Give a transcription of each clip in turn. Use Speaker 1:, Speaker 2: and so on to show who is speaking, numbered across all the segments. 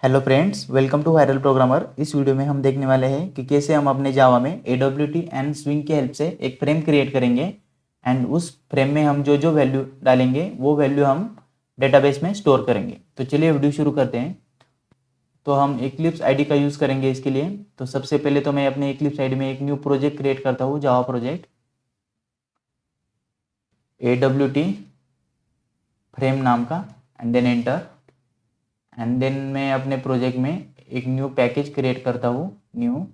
Speaker 1: Hello friends, welcome to viral programmer. इस video में हम देखने वाले हैं कि कैसे हम अपने जावा में AWT एंड स्विंग की हेल्प से एक फ्रेम क्रिएट करेंगे एंड उस फ्रेम में हम जो जो वैल्यू डालेंगे वो वैल्यू हम डेटाबेस में स्टोर करेंगे। तो चलिए वीडियो शुरू करते हैं। तो हम इक्लिप्स आईडी का यूज़ करेंगे इसके लिए। तो सबसे पहले तो मैं अपने इक्लिप्स आईडी में एक न्यू प्रोजेक्ट क्रिएट करता हूँ, जावा प्रोजेक्ट AWT फ्रेम नाम का, and then enter. And then मैं अपने प्रोजेक्ट में एक न्यू पैकेज क्रिएट करता हूँ, न्यू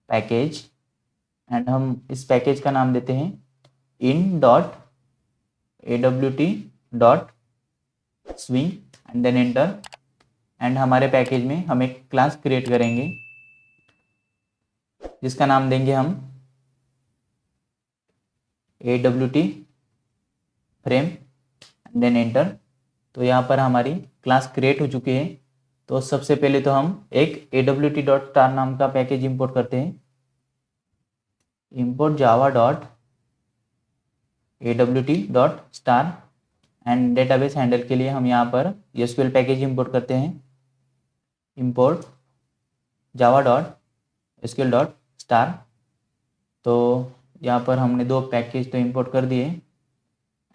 Speaker 1: पैकेज। एंड हम इस पैकेज का नाम देते हैं in.awt.swing and then enter. And हमारे पैकेज में हम एक क्लास क्रिएट करेंगे जिसका नाम देंगे हम AWT frame and then enter. तो यहाँ पर हमारी क्लास क्रिएट हो चुकी है। तो सबसे पहले तो हम एक awt.star नाम का पैकेज इंपोर्ट करते हैं। import java.awt.star and database handle के लिए हम यहाँ पर SQL पैकेज इंपोर्ट करते हैं। import java.sql.star। तो यहाँ पर हमने दो पैकेज तो इंपोर्ट कर दिए।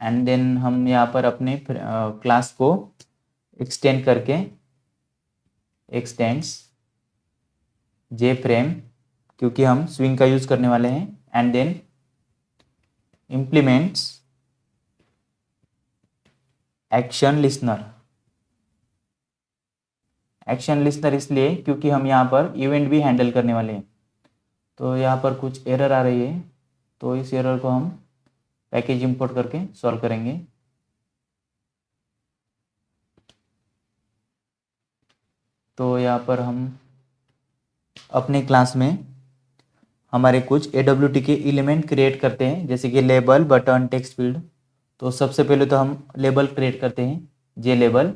Speaker 1: एंड देन हम यहाँ पर अपने क्लास को एक्सटेंड करके एक्सटेंड्स jframe, क्योंकि हम स्विंग का यूज़ करने वाले हैं। And then implements action listener इसलिए क्योंकि हम यहाँ पर इवेंट भी हैंडल करने वाले हैं। तो यहाँ पर कुछ एरर आ रही है, तो इस एरर को हम पैकेज इंपोर्ट करके सॉल्व करेंगे। तो यहाँ पर हम अपने क्लास में हमारे कुछ AWT के एलिमेंट क्रिएट करते हैं, जैसे कि लेबल, बटन, टेक्स्ट फील्ड। तो सबसे पहले तो हम लेबल क्रिएट करते हैं, जे लेबल,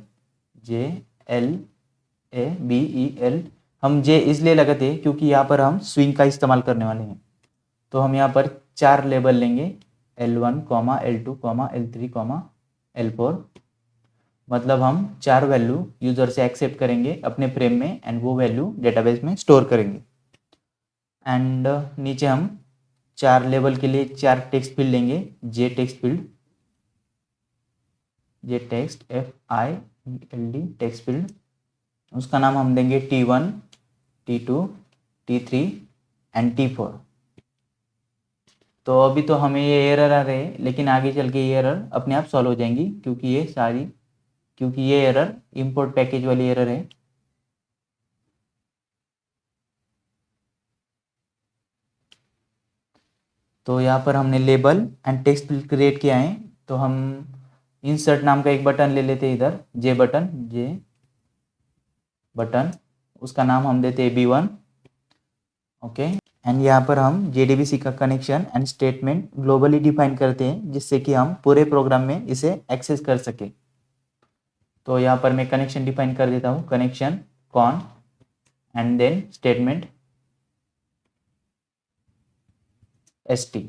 Speaker 1: JLABEL। हम जे इसलिए लगाते हैं क्योंकि यहाँ पर हम स्विंग का इस्तेमाल करने वाले हैं। तो हम यहाँ पर 4 लेबल लेंगे, L1, L2, L3, L4। मतलब हम 4 वैल्यू यूज़र से एक्सेप्ट करेंगे अपने फ्रेम में एंड वो वैल्यू डेटाबेस में स्टोर करेंगे। एंड नीचे हम 4 लेबल के लिए 4 टेक्स्ट फील्ड लेंगे, जे टेक्स्ट फील्ड, जे टेक्स्ट FIELD टेक्स्ट फील्ड। उसका नाम हम देंगे T1, T2, T3 and T4। तो अभी तो हमें ये एरर आ रहे हैं, लेकिन आगे चल के ये एरर अपने आप सॉल्व हो जाएंगी क्योंकि ये एरर इंपोर्ट पैकेज वाली एरर है। तो यहाँ पर हमने label and text field create किया है। तो हम इंसर्ट नाम का एक बटन ले लेते हैं इधर, जे बटन। उसका नाम हम देते हैं B1। ओके। एंड यहाँ पर हम JDBC का connection and statement globally define करते हैं, जिससे कि हम पूरे प्रोग्राम में इसे एक्सेस कर सके। तो यहाँ पर मैं कनेक्शन डिफाइन कर देता हूँ, connection con and then statement ST।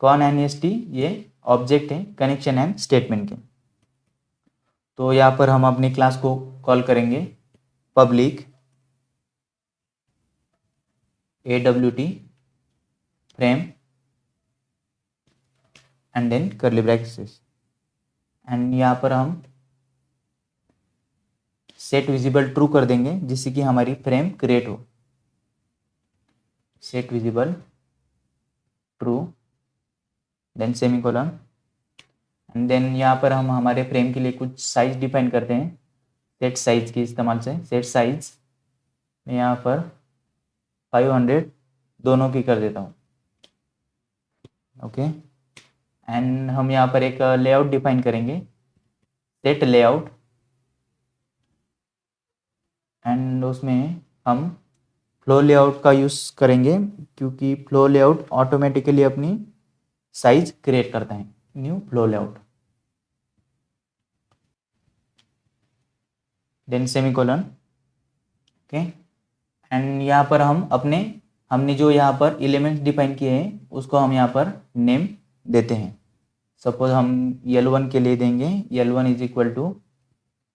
Speaker 1: Con and ST ये ऑब्जेक्ट है कनेक्शन एंड स्टेटमेंट के। तो यहाँ पर हम अपनी क्लास को कॉल करेंगे public AWT frame and then curly brackets. And यहाँ पर हम सेट विजिबल ट्रू कर देंगे, जिससे कि हमारी फ्रेम क्रिएट हो। Set visible true then semicolon. And then यहाँ पर हम हमारे फ्रेम के लिए कुछ साइज डिफाइन करते हैं सेट साइज के इस्तेमाल से। सेट साइज मैं यहाँ पर 500 दोनों की कर देता हूँ। ओके। एंड हम यहाँ पर एक लेआउट डिफाइन करेंगे, सेट लेआउट। एंड उसमें हम फ्लो लेआउट का यूज़ करेंगे, क्योंकि फ्लो लेआउट ऑटोमेटिकली अपनी साइज क्रिएट करता है, new flow layout then semicolon. Okay. And यहाँ पर हमने जो यहाँ पर एलिमेंट्स डिफाइन किए हैं उसको हम यहाँ पर नेम देते हैं। सपोज हम L1 के लिए देंगे L1 is equal to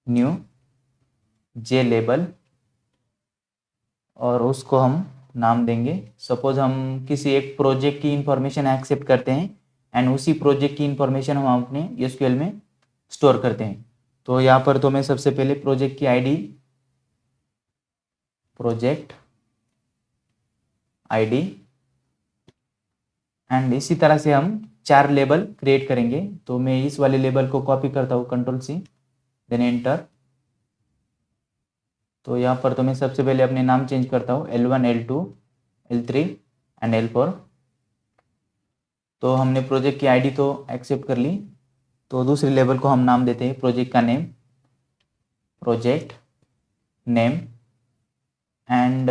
Speaker 1: new J label और उसको हम नाम देंगे। सपोज हम किसी एक प्रोजेक्ट की इंफॉर्मेशन एक्सेप्ट करते हैं एंड उसी प्रोजेक्ट की इंफॉर्मेशन हम अपने एसक्यूएल में स्टोर करते हैं। तो यहाँ पर तो मैं सबसे पहले प्रोजेक्ट की आईडी, प्रोजेक्ट आईडी, एंड इसी तरह से हम 4 लेबल क्रिएट करेंगे। तो मैं इस वाले लेबल को कॉपी करता हूँ, कंट्रोल सी, देन एंटर। तो यहाँ पर तो मैं सबसे पहले अपने नाम चेंज करता हूँ, L1, L2, L3 and L4। तो हमने प्रोजेक्ट की आईडी तो एक्सेप्ट कर ली। तो दूसरी लेबल को हम नाम देते हैं प्रोजेक्ट का name, project name, and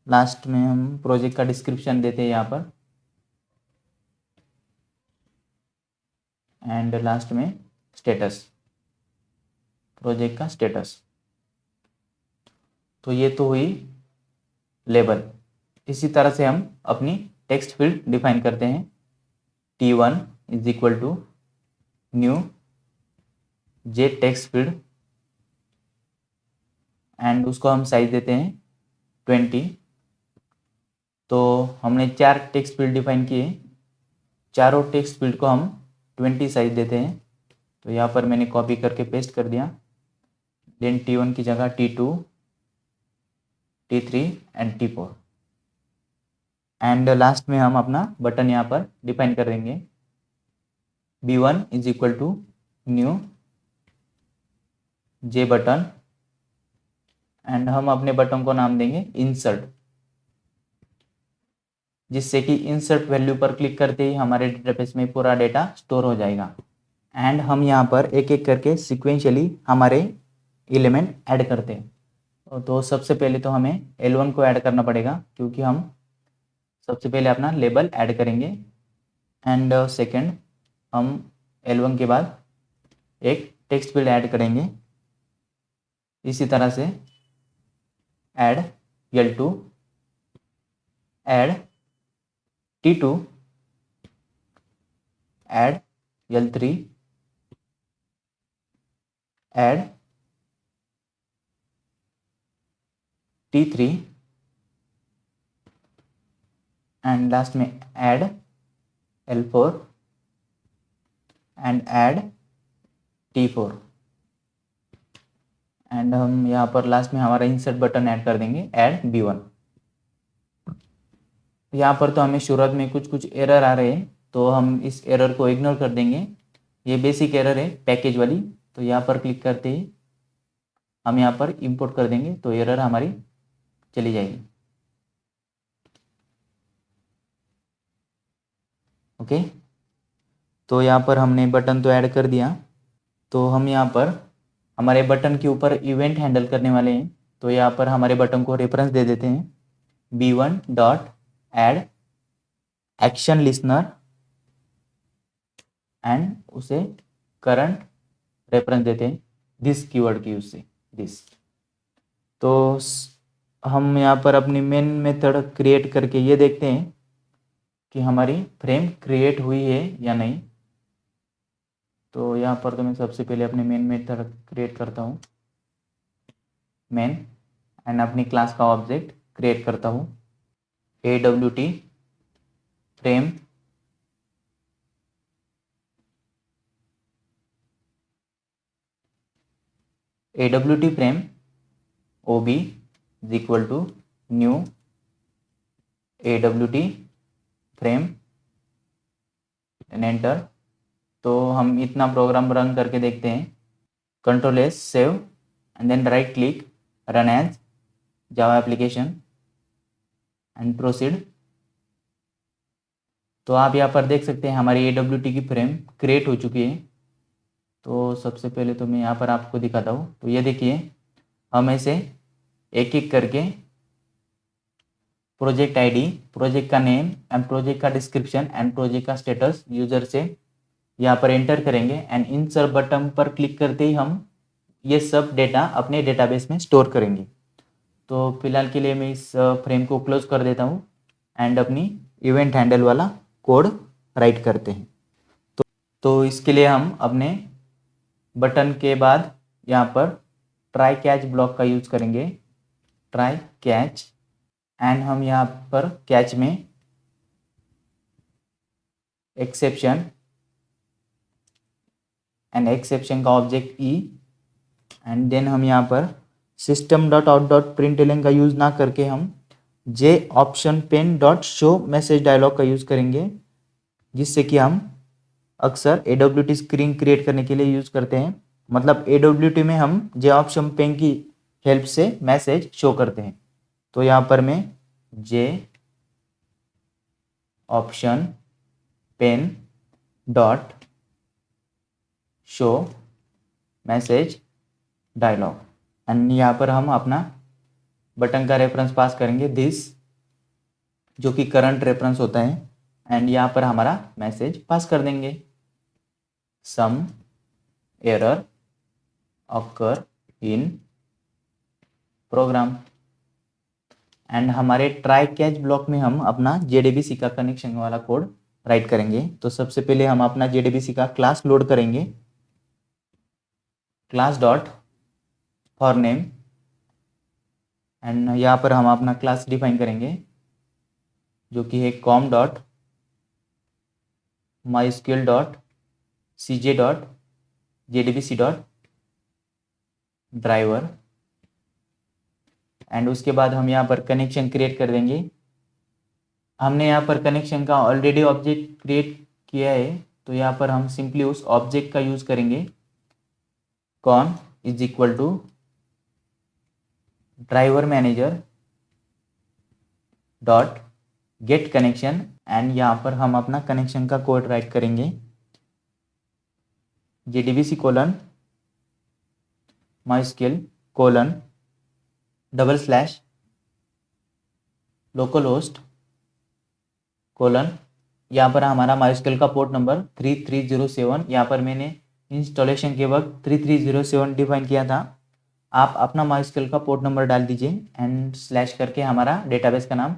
Speaker 1: last में हम प्रोजेक्ट का डिस्क्रिप्शन देते हैं यहाँ पर, एंड लास्ट में स्टेटस, प्रोजेक्ट का स्टेटस। तो ये तो हुई लेबल। इसी तरह से हम अपनी टेक्स्ट फील्ड डिफाइन करते हैं, T1 is equal to new J text field, and उसको हम साइज देते हैं 20। तो हमने 4 टेक्स्ट फील्ड डिफाइन किए, चारों टेक्स्ट फील्ड को हम 20 साइज देते हैं। तो यहाँ पर मैंने कॉपी करके पेस्ट कर दिया। देन T1 की जगह T2, T3 and T4, and last में हम अपना बटन यहाँ पर डिफाइन कर देंगे, B1 is equal to new J button, and हम अपने बटन को नाम देंगे इंसर्ट, जिससे कि इंसर्ट वैल्यू पर क्लिक करते ही हमारे डेटाबेस में पूरा डेटा स्टोर हो जाएगा। एंड हम यहाँ पर एक एक करके सिक्वेंशियली हमारे एलिमेंट ऐड करते हैं। तो सबसे पहले तो हमें L1 को ऐड करना पड़ेगा, क्योंकि हम सबसे पहले अपना लेबल ऐड करेंगे। एंड सेकंड हम L1 के बाद एक टेक्स्ट फील्ड ऐड करेंगे। इसी तरह से add L2, add T2, add L3, add T3, and last में add L4 and add T4, and हम यहाँ पर लास्ट में हमारा इंसर्ट बटन ऐड कर देंगे, ऐड B1। यहाँ पर तो हमें शुरुआत में कुछ कुछ एरर आ रहे हैं, तो हम इस एरर को इग्नोर कर देंगे। ये बेसिक एरर है पैकेज वाली। तो यहाँ पर क्लिक करते ही हम यहाँ पर इंपोर्ट कर देंगे, तो एरर हमारी चली जाएगी। ओके, तो यहाँ पर हमने बटन तो ऐड कर दिया। तो हम यहाँ पर हमारे बटन के ऊपर इवेंट हैंडल करने वाले हैं। तो यहाँ पर हमारे बटन को रेफरेंस दे देते हैं, B1 dot add action listener, and उसे करंट रेफरेंस देते हैं दिस कीवर्ड की यूज से, दिस। तो हम यहाँ पर अपनी मेन मेथड क्रिएट करके ये देखते हैं कि हमारी फ्रेम क्रिएट हुई है या नहीं। तो यहाँ पर तो मैं सबसे पहले अपने मेन मेथड क्रिएट करता हूँ, मेन, एंड अपनी क्लास का ऑब्जेक्ट क्रिएट करता हूँ, AWT frame, AWT frame OB is equal to new AWT frame, and enter. तो हम इतना प्रोग्राम रन करके देखते हैं, control S save, and then right click, run as Java application, and proceed. तो आप यहाँ पर देख सकते हैं हमारी AWT की फ्रेम क्रिएट हो चुकी है। तो सबसे पहले तो मैं यहाँ पर आपको दिखाता हूँ। तो ये देखिए, हम ऐसे एक एक करके प्रोजेक्ट आईडी, प्रोजेक्ट का नेम, एंड प्रोजेक्ट का डिस्क्रिप्शन, एंड प्रोजेक्ट का स्टेटस यूजर से यहाँ पर एंटर करेंगे, एंड इंसर्ट बटन पर क्लिक करते ही हम ये सब डेटा अपने डेटाबेस में स्टोर करेंगे। तो फिलहाल के लिए मैं इस फ्रेम को क्लोज कर देता हूँ, एंड अपनी इवेंट हैंडल वाला कोड राइट करते हैं। तो इसके लिए हम अपने बटन के बाद यहाँ पर ट्राई कैच ब्लॉक का यूज करेंगे, ट्राई कैच, एंड हम यहाँ पर कैच में एक्सेप्शन एंड एक्सेप्शन का ऑब्जेक्ट ई, एंड देन हम यहाँ पर system dot out dot println का यूज़ ना करके हम J option pane dot show message dialog का यूज़ करेंगे, जिससे कि हम अक्सर AWT स्क्रीन क्रिएट करने के लिए यूज़ करते हैं। मतलब AWT में हम जे ऑप्शन पेन की हेल्प से मैसेज शो करते हैं। तो यहाँ पर मैं J option pane dot show message dialog, and यहाँ पर हम अपना बटन का रेफरेंस पास करेंगे दिस, जो कि करंट रेफरेंस होता है, एंड यहाँ पर हमारा मैसेज पास कर देंगे, some error occur in program. And हमारे ट्राई कैच ब्लॉक में हम अपना JDBC का कनेक्शन वाला कोड राइट करेंगे। तो सबसे पहले हम अपना JDBC का क्लास लोड करेंगे, class dot for name, and यहाँ पर हम अपना क्लास डिफाइन करेंगे, जो कि है com dot mysql dot cj dot jdbc dot driver, and उसके बाद हम यहाँ पर कनेक्शन क्रिएट कर देंगे। हमने यहाँ पर कनेक्शन का ऑलरेडी ऑब्जेक्ट क्रिएट किया है, तो यहाँ पर हम सिंपली उस ऑब्जेक्ट का यूज़ करेंगे, con is equal to driver manager dot get connection, and यहाँ पर हम अपना कनेक्शन का कोड राइट करेंगे, JDBC colon mysql colon / local host colon, यहाँ पर हमारा mysql का पोर्ट नंबर 3307, यहाँ पर मैंने इंस्टॉलेशन के वक्त 3307 डिफाइन किया था। आप अपना mysql का पोर्ट नंबर डाल दीजिए एंड / करके हमारा डेटाबेस का नाम।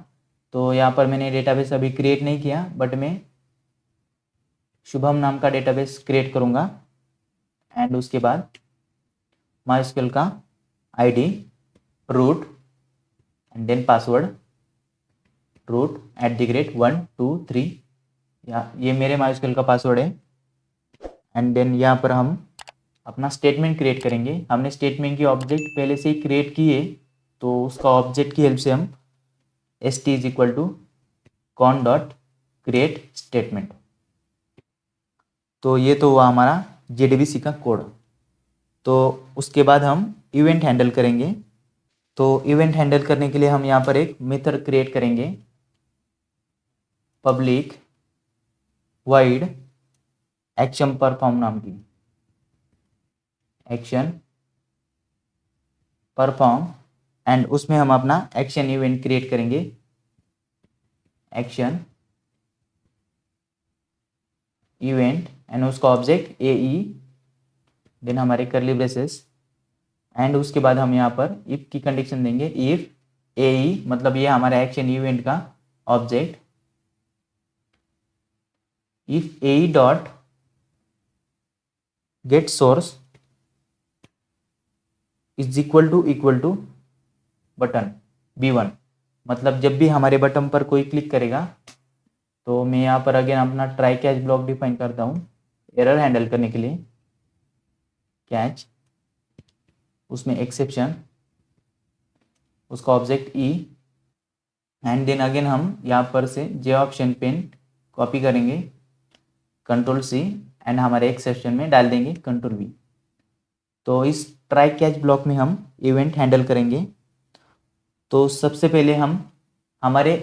Speaker 1: तो यहाँ पर मैंने डेटाबेस अभी क्रिएट नहीं किया, बट मैं शुभम नाम का डेटाबेस क्रिएट करूँगा, एंड उसके बाद mysql का ID root, and then password root @123, या ये मेरे mysql का पासवर्ड है। एंड देन यहाँ पर हम अपना स्टेटमेंट क्रिएट करेंगे। हमने स्टेटमेंट की ऑब्जेक्ट पहले से ही क्रिएट की है, तो उसका ऑब्जेक्ट की हेल्प से हम st is equal to con dot create statement. तो ये तो हुआ हमारा JDBC का कोड। तो उसके बाद हम इवेंट हैंडल करेंगे। तो इवेंट हैंडल करने के लिए हम यहाँ पर एक मेथड क्रिएट करेंगे, पब्लिक वाइड एक्शन परफॉर्म नाम की, एक्शन परफॉर्म, एंड उसमें हम अपना एक्शन इवेंट क्रिएट करेंगे, एक्शन इवेंट, एंड उसका ऑब्जेक्ट AE, देन हमारे करली ब्रेसेस, एंड उसके बाद हम यहाँ पर इफ की कंडीशन देंगे, इफ AE मतलब ये हमारा एक्शन इवेंट का object, if AE dot get source is equal to button B1, मतलब जब भी हमारे बटन पर कोई क्लिक करेगा, तो मैं यहाँ पर अगेन अपना ट्राई कैच ब्लॉक डिफाइन करता हूँ एरर हैंडल करने के लिए, कैच, उसमें एक्सेप्शन, उसका object E, and then again हम यहाँ पर से जे ऑप्शन पेन कॉपी करेंगे, Ctrl+C, एंड हमारे एक्सेप्शन में डाल देंगे Ctrl+V। तो इस ट्राई कैच ब्लॉक में हम इवेंट हैंडल करेंगे। तो सबसे पहले हम हमारे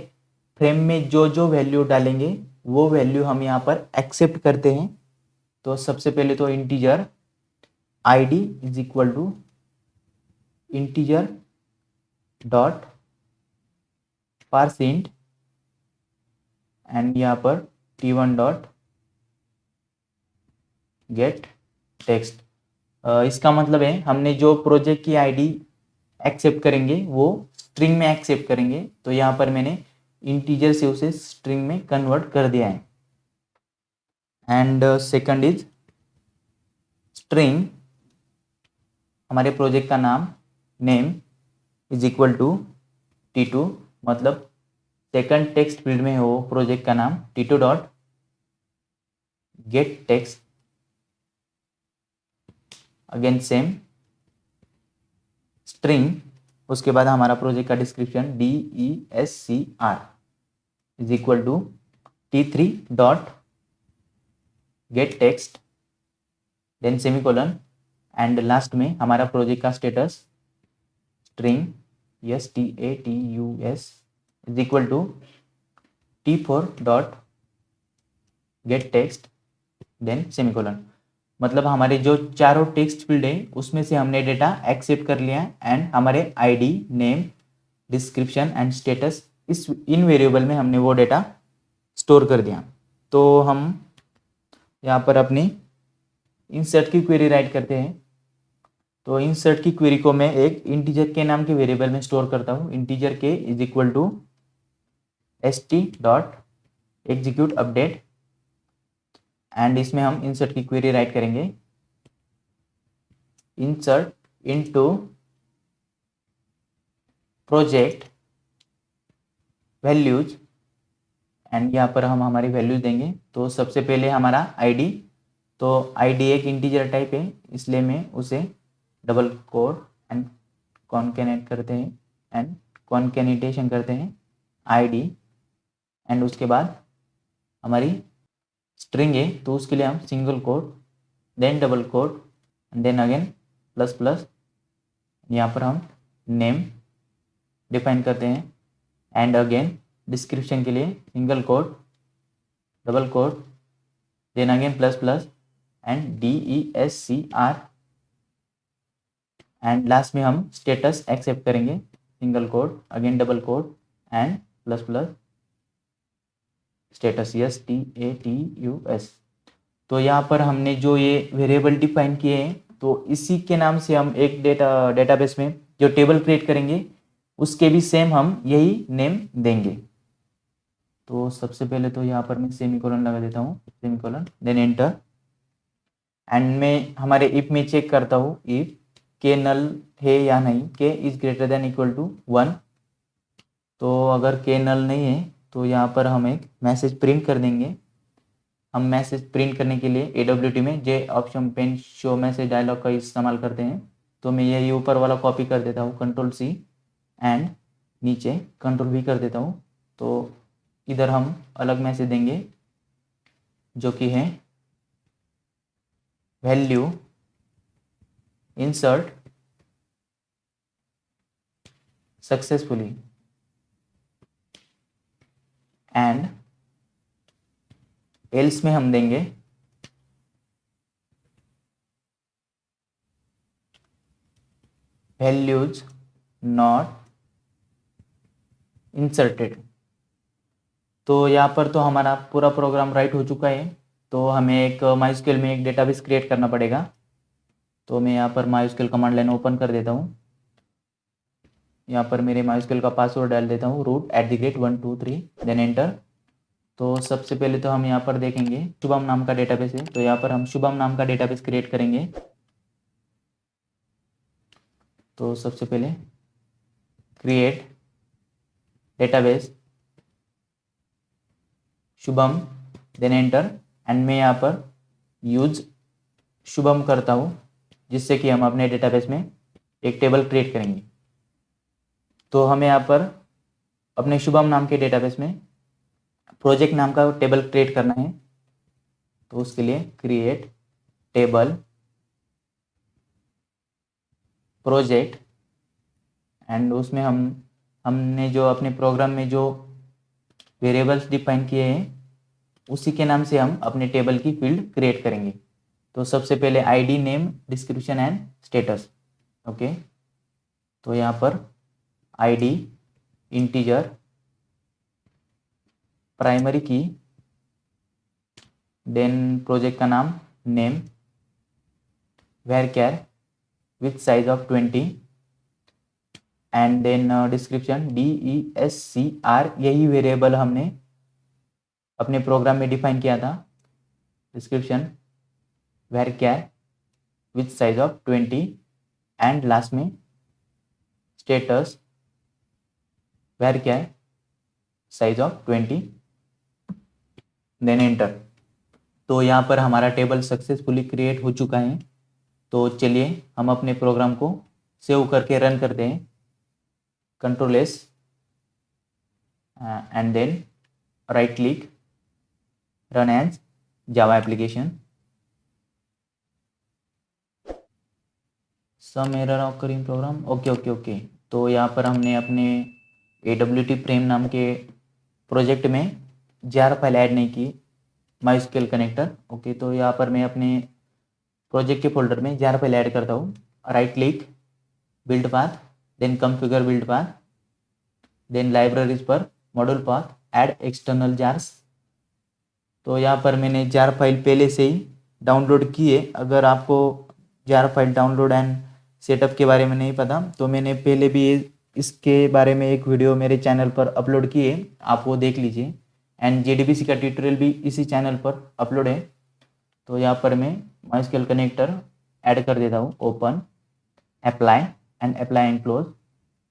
Speaker 1: फ्रेम में जो जो वैल्यू डालेंगे वो वैल्यू हम यहाँ पर एक्सेप्ट करते हैं। तो सबसे पहले तो integer ID is equal to integer dot parseint, and यहाँ पर T1 डॉट गेट टेक्स्ट। इसका मतलब है हमने जो प्रोजेक्ट की ID एक्सेप्ट करेंगे वो स्ट्रिंग में एक्सेप्ट करेंगे, तो यहाँ पर मैंने इंटीजर से उसे स्ट्रिंग में कन्वर्ट कर दिया है। एंड सेकंड इज स्ट्रिंग, हमारे प्रोजेक्ट का नाम name is equal to T2, मतलब सेकंड टेक्स्ट फील्ड में हो प्रोजेक्ट का नाम T2 dot get text, again same string, उसके बाद हमारा प्रोजेक्ट का description DESCR is equal to T3 dot get text, then semicolon, and last में हमारा प्रोजेक्ट का status string STATUS is equal to T4 dot get text, then semicolon. मतलब हमारे जो चारों टेक्स्ट फील्ड है उसमें से हमने डेटा एक्सेप्ट कर लिया एंड हमारे ID, name, description and status इस इन वेरिएबल में हमने वो डेटा स्टोर कर दिया। तो हम यहाँ पर अपनी इंसर्ट की क्वेरी राइट करते हैं। तो इंसर्ट की क्वेरी को मैं एक इंटीजर के नाम के वेरिएबल में स्टोर करता हूँ। Integer K is equal to ST dot execute update, and इसमें हम इंसर्ट की क्वेरी राइट करेंगे insert into project values, and यहाँ पर हम हमारी वैल्यूज देंगे। तो सबसे पहले हमारा ID, तो ID एक इंटीजर टाइप है इसलिए मैं उसे डबल कोड एंड कॉन्केनेट करते हैं एंड कॉन्केनिटेशन करते हैं ID, एंड उसके बाद हमारी स्ट्रिंग है तो उसके लिए हम single quote, then double quote, then again plus plus, यहाँ पर हम नेम डिफाइन करते हैं, एंड अगेन डिस्क्रिप्शन के लिए single quote, double quote, then again plus plus and DESCR, and last में हम स्टेटस एक्सेप्ट करेंगे single quote, again double quote and plus plus status STATUS। तो यहाँ पर हमने जो ये वेरिएबल डिफाइन किए हैं तो इसी के नाम से हम एक डेटाबेस में जो टेबल क्रिएट करेंगे उसके भी सेम हम यही नेम देंगे। तो सबसे पहले तो यहाँ पर मैं सेमीकोलन लगा देता हूँ, सेमीकोलन, देन एंटर, एंड मैं हमारे इफ में चेक करता हूँ इफ के नल है या नहीं, K is greater than equal to 1। तो अगर के नल नहीं है तो यहाँ पर हम एक मैसेज प्रिंट कर देंगे। हम मैसेज प्रिंट करने के लिए AWT में J option pane show message dialog का इस्तेमाल करते हैं। तो मैं यही ऊपर वाला कॉपी कर देता हूँ Ctrl+C एंड नीचे Ctrl+V कर देता हूँ। तो इधर हम अलग मैसेज देंगे जो कि है value insert successfully and else में हम देंगे वैल्यूज नॉट इंसर्टेड। तो यहाँ पर तो हमारा पूरा प्रोग्राम राइट हो चुका है। तो हमें एक MySQL में एक डेटाबेस क्रिएट करना पड़ेगा। तो मैं यहाँ पर MySQL कमांड लाइन ओपन कर देता हूँ। यहाँ पर मेरे MySQL का पासवर्ड डाल देता हूँ root@123, देन एंटर। तो सबसे पहले तो हम यहाँ पर देखेंगे शुभम नाम का डेटाबेस है, तो यहाँ पर हम शुभम नाम का डेटाबेस क्रिएट करेंगे। तो सबसे पहले create database Shubham, then enter, and मैं यहाँ पर यूज शुभम करता हूँ जिससे कि हम अपने डेटाबेस में एक टेबल क्रिएट करेंगे। तो हमें यहाँ पर अपने शुभम नाम के डेटाबेस में प्रोजेक्ट नाम का टेबल क्रिएट करना है। तो उसके लिए क्रिएट टेबल प्रोजेक्ट, एंड उसमें हमने जो अपने प्रोग्राम में जो वेरिएबल्स डिफाइन किए हैं उसी के नाम से हम अपने टेबल की फील्ड क्रिएट करेंगे। तो सबसे पहले ID, name, description and status. Okay, तो यहाँ पर ID integer, primary key, then project का नाम name, varchar with size of 20, एंड देन डिस्क्रिप्शन DESCR। यही वेरिएबल हमने अपने प्रोग्राम में डिफाइन किया था। Description varchar with size of 20, and last में स्टेटस वेर क्या है, साइज ऑफ 20, देन एंटर। तो यहाँ पर हमारा टेबल सक्सेसफुली क्रिएट हो चुका है। तो चलिए हम अपने प्रोग्राम को सेव करके रन करते हैं। Control S and then right click, run as Java application. Some error occurring program, okay okay okay. तो यहाँ पर हमने अपने AWT फ्रेम नाम के प्रोजेक्ट में जार फाइल ऐड नहीं की, MySQL कनेक्टर। ओके, तो यहाँ पर मैं अपने प्रोजेक्ट के फोल्डर में जार फाइल ऐड करता हूँ। Right click, build path, then configure build path, then libraries पर module path, add external jars. तो यहाँ पर मैंने जार फाइल पहले से ही डाउनलोड की है। अगर आपको jar file download and setup के बारे में नहीं पता तो मैंने पहले भी इसके बारे में एक वीडियो मेरे चैनल पर अपलोड की है, आप वो देख लीजिए। एंड JDBC का ट्यूटोरियल भी इसी चैनल पर अपलोड है। तो यहाँ पर मैं MySQL कनेक्टर ऐड कर देता हूँ, ओपन, अप्लाई एंड क्लोज।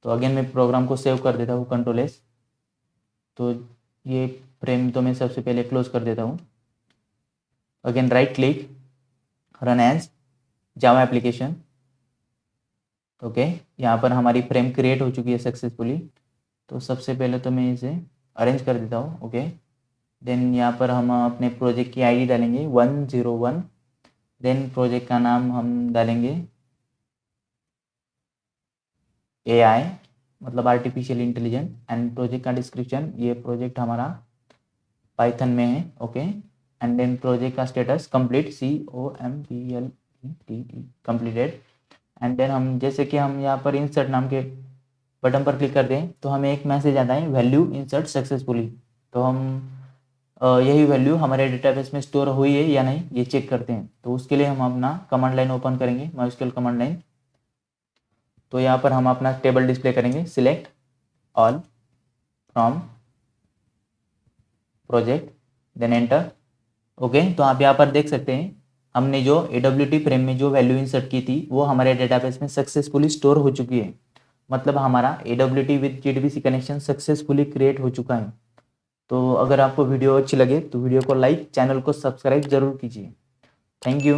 Speaker 1: तो अगेन मैं प्रोग्राम को सेव कर देता हूँ, कंट्रोल एस। तो ये फ्रेम तो मैं सबसे पहले क्लोज कर देता हूँ। Again right click, run as Java application. Okay, यहाँ पर हमारी फ्रेम क्रिएट हो चुकी है सक्सेसफुली। तो सबसे पहले तो मैं इसे अरेंज कर देता हूँ। ओके, देन यहाँ पर हम अपने प्रोजेक्ट की आईडी डालेंगे 101। देन प्रोजेक्ट का नाम हम डालेंगे AI, मतलब आर्टिफिशियल इंटेलिजेंस। एंड प्रोजेक्ट का डिस्क्रिप्शन, ये प्रोजेक्ट हमारा पाइथन में है। ओके, एंड देन प्रोजेक्ट का status complete, COMPLETE, completed. And then हम जैसे कि हम यहाँ पर इंसर्ट नाम के बटन पर क्लिक कर दें तो हमें एक मैसेज आता है, वैल्यू इंसर्ट सक्सेसफुली। तो हम यही वैल्यू हमारे डेटाबेस में स्टोर हुई है या नहीं ये चेक करते हैं। तो उसके लिए हम अपना कमांड लाइन ओपन करेंगे, MySQL कमांड लाइन। तो यहाँ पर हम अपना टेबल डिस्प्ले करेंगे, select all from project, then enter. Okay, तो आप यहाँ पर देख सकते हैं हमने जो AWT फ्रेम में जो वैल्यू इंसर्ट की थी वो हमारे डेटाबेस में सक्सेसफुली स्टोर हो चुकी है। मतलब हमारा AWT with JDBC connection successfully create हो चुका है। तो अगर आपको वीडियो अच्छी लगे तो वीडियो को लाइक, चैनल को सब्सक्राइब जरूर कीजिए। Thank you.